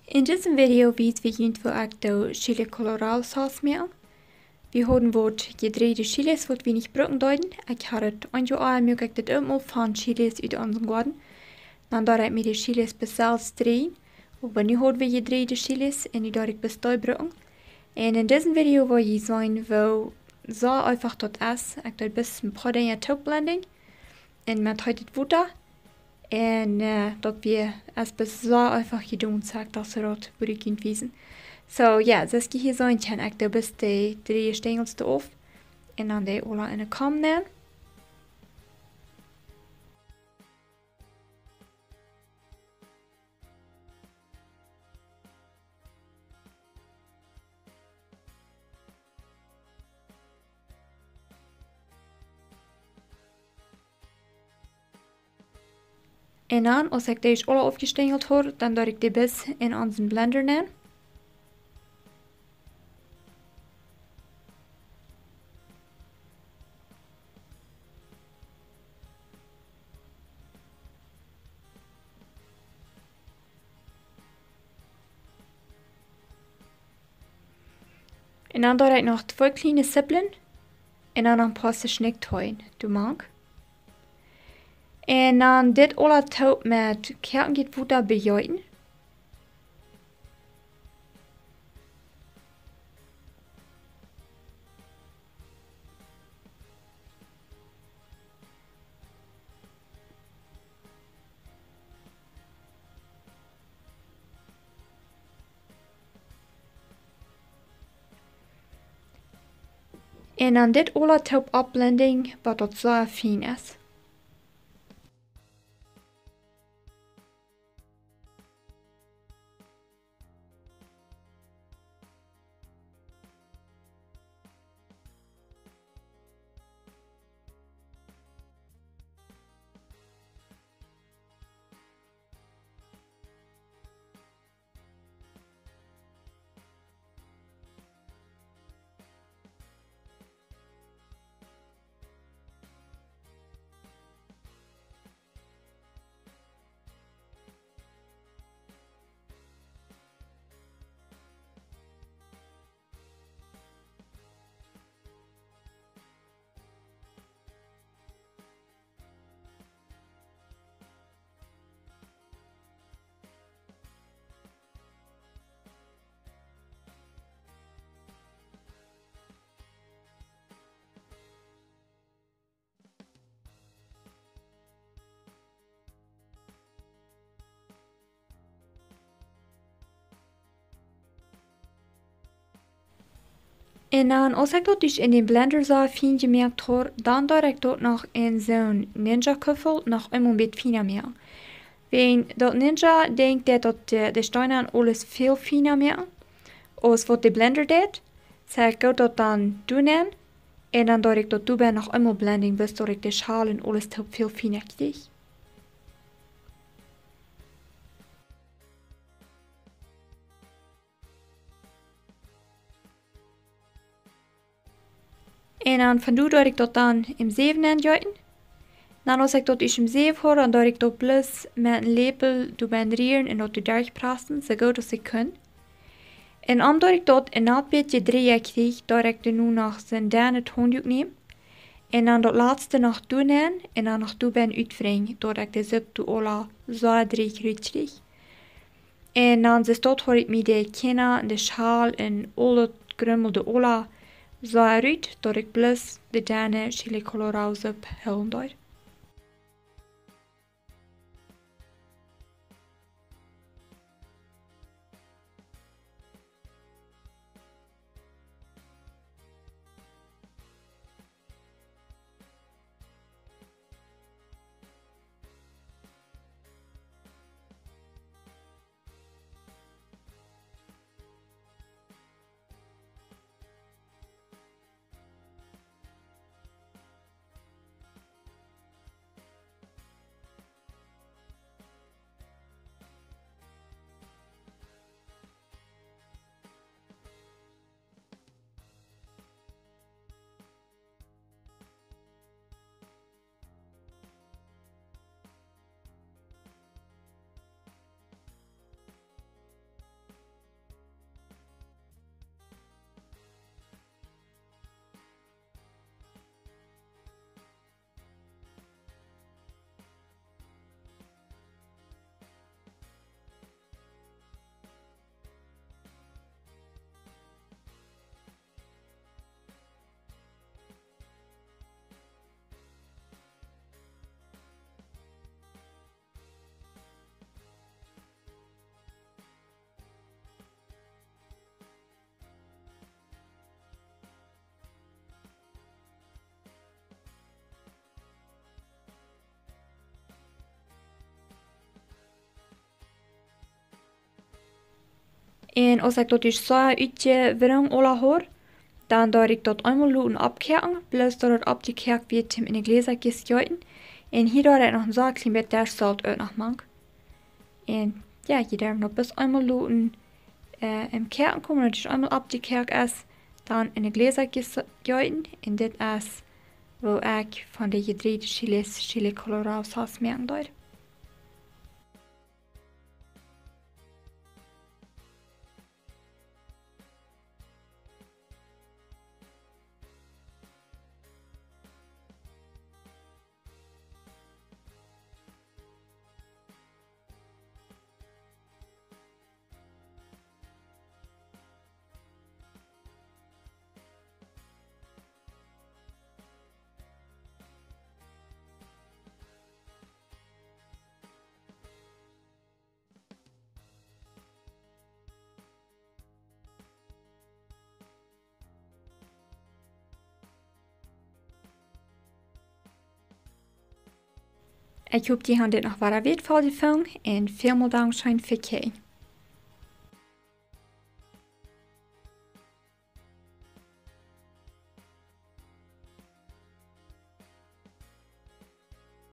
In diesem Video vis vi info acto chile colorado sauce meal. Vi hoden vårt gedreide chiles vårt vi nicht brücken deuten. Ik had het anjo al möglich dit ummal van chiles uit onze garden. Dan daar ik met de chiles besels drehen. Aber nu hoden we gedreide chiles en nu daar ik bestoi brücken. En in diesem Video wil je zijn wo so einfach dort is. Ik doe bis een paar dingen blending. En met heute Butter. En dat wir es bis so einfach gedaan sagt, dass dat würde ich Ihnen wissen. So ja, das geht hier so ein bisschen, ich da bis die 3 Stängels auf. Und dann die alle in eine Kam nehmen. En dan, als ik deze alle opgestengeld heb, dan doe ik die bis in onze blender nemen. En dan doe ik nog 2 kleine sippelen. En dan een paar snicktoyen, du mag. En dan dit alle taub met kerkengetbutter bejuiten. En dan dit alle taub opblending, wat dat zo fijn is. En dan, als ik dat dus in de blender zo fijn gemerkt heb, dan doe ik dat nog in zo'n Ninja kuffel nog een beetje fijner meer. Wenn dat Ninja denkt dat de steinen alles veel fijner meer, als wat de blender deed, zeg ik dat dan doen en dan doe ik dat doe nog eenmaal blending, bis dat ik de schalen alles veel fijner krijg. En dan van doe ik dat dan im zeven aanjuiten. Dan als ik dat is im zeven hoor, dan doe ik dat plus met een lepel doe en dat doe praten, zo goed als ik kan. En omdat ik dat een beetje draaien krijg, doe ik er nu nog zijn derde toondoek neem. En dan dat laatste nog doen en dan nog doe uitwringen, doordat ik de zip doe alle zo 3 keer krijg. En dan is dat hoor ik met de kenna en de schaal en alle grummelde ola zo eruit, dat ik plus de derde chile colorado zip hellen doe. En als ik dat is zo uitje wrang ola hoor, dan daar ik dat eenmaal laten abkerken, plus dat het abgekerkt wird in een gläserkist juiten. En hier daar nog een zaak klein beetje daar zout uit nog mank. En ja, je daar nog bis eenmaal laten im kerken komen, dat is eenmaal abgekerkt is, dan in een gläserkist juiten. En dit is wo ik van de gedreide chiles, chile colorado saus merken deed. Ik hoop die hand dit nog waar weet voor die film en veel dank zijn voor kijken.